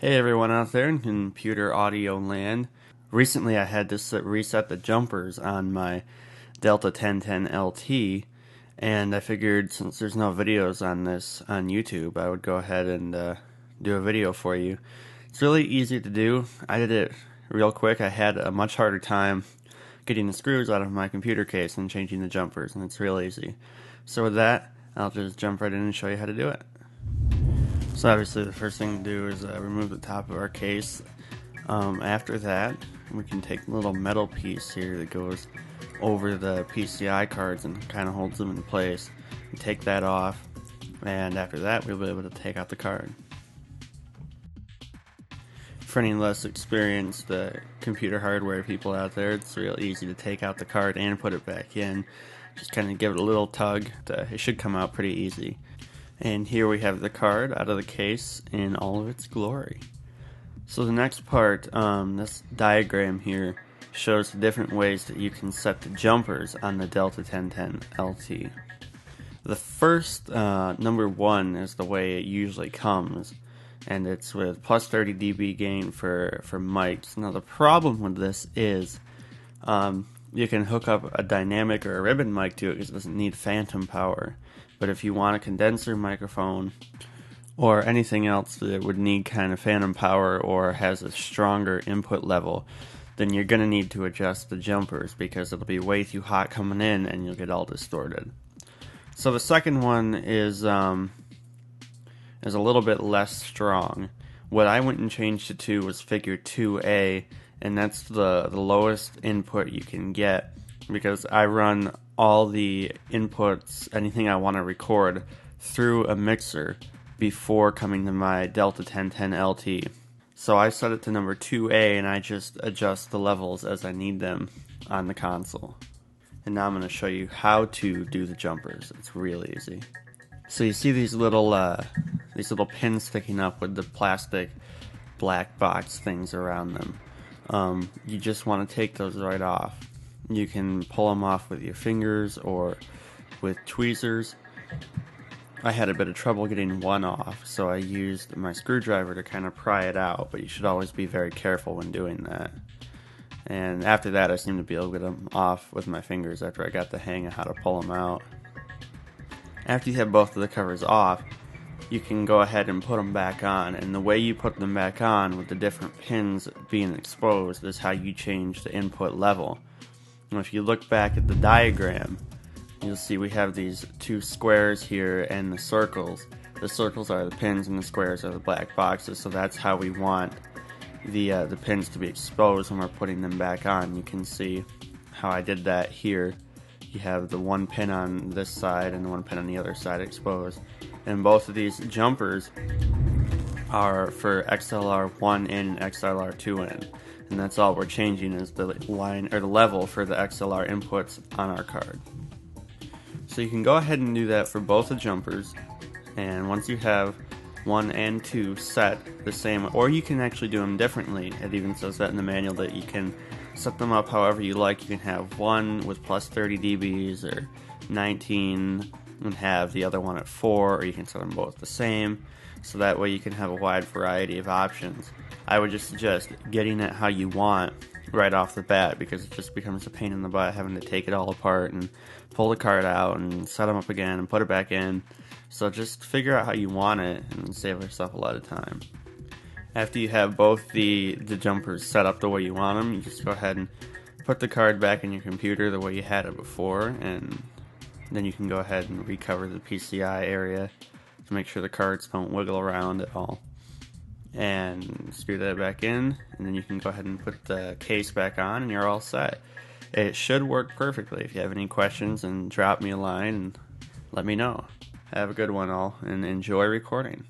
Hey everyone out there in computer audio land. Recently I had to reset the jumpers on my Delta 1010 LT, and I figured since there's no videos on this on YouTube, I would go ahead and do a video for you. It's really easy to do. I did it real quick. I had a much harder time getting the screws out of my computer case and changing the jumpers, and it's real easy. So with that, I'll just jump right in and show you how to do it. So obviously the first thing to do is remove the top of our case. After that, we can take a little metal piece here that goes over the PCI cards and kind of holds them in place. And take that off, and after that we'll be able to take out the card. For any less experienced computer hardware people out there, it's real easy to take out the card and put it back in. Just kind of give it a little tug. It should come out pretty easy. And here we have the card out of the case in all of its glory. So the next part, this diagram here, shows the different ways that you can set the jumpers on the Delta 1010 LT. The first, number one, is the way it usually comes, and it's with plus 30 dB gain for mics. Now the problem with this is you can hook up a dynamic or a ribbon mic to it because it doesn't need phantom power. But if you want a condenser microphone or anything else that would need kind of phantom power or has a stronger input level, then you're going to need to adjust the jumpers because it'll be way too hot coming in and you'll get all distorted. So the second one is a little bit less strong. What I went and changed it to was figure 2A, and that's the lowest input you can get, because I run all the inputs, anything I want to record, through a mixer before coming to my Delta 1010 LT. So I set it to number 2A, and I just adjust the levels as I need them on the console. And now I'm going to show you how to do the jumpers. It's really easy. So you see these little pins sticking up with the plastic black box things around them. You just want to take those right off. You can pull them off with your fingers or with tweezers. I had a bit of trouble getting one off, so I used my screwdriver to kind of pry it out, but you should always be very careful when doing that. And after that, I seemed to be able to get them off with my fingers after I got the hang of how to pull them out. After you have both of the covers off, you can go ahead and put them back on, and the way you put them back on with the different pins being exposed is how you change the input level. And if you look back at the diagram, you'll see we have these two squares here and the circles. The circles are the pins and the squares are the black boxes, so that's how we want the pins to be exposed when we're putting them back on. You can see how I did that here. You have the one pin on this side and the one pin on the other side exposed. And both of these jumpers are for XLR1 in and XLR2 in. And that's all we're changing is the line or the level for the XLR inputs on our card. So you can go ahead and do that for both the jumpers, and once you have 1 and 2 set the same, or you can actually do them differently. It even says that in the manual that you can set them up however you like. You can have one with plus 30 dBs or 19 and have the other one at 4, or you can set them both the same, so that way you can have a wide variety of options. I would just suggest getting it how you want right off the bat, because it just becomes a pain in the butt having to take it all apart and pull the card out and set them up again and put it back in. So just figure out how you want it and save yourself a lot of time. After you have both the jumpers set up the way you want them, you just go ahead and put the card back in your computer the way you had it before, and then you can go ahead and recover the PCI area to make sure the cards don't wiggle around at all. And screw that back in, and then you can go ahead and put the case back on and you're all set. It should work perfectly. If you have any questions, then drop me a line and let me know. Have a good one all, and enjoy recording.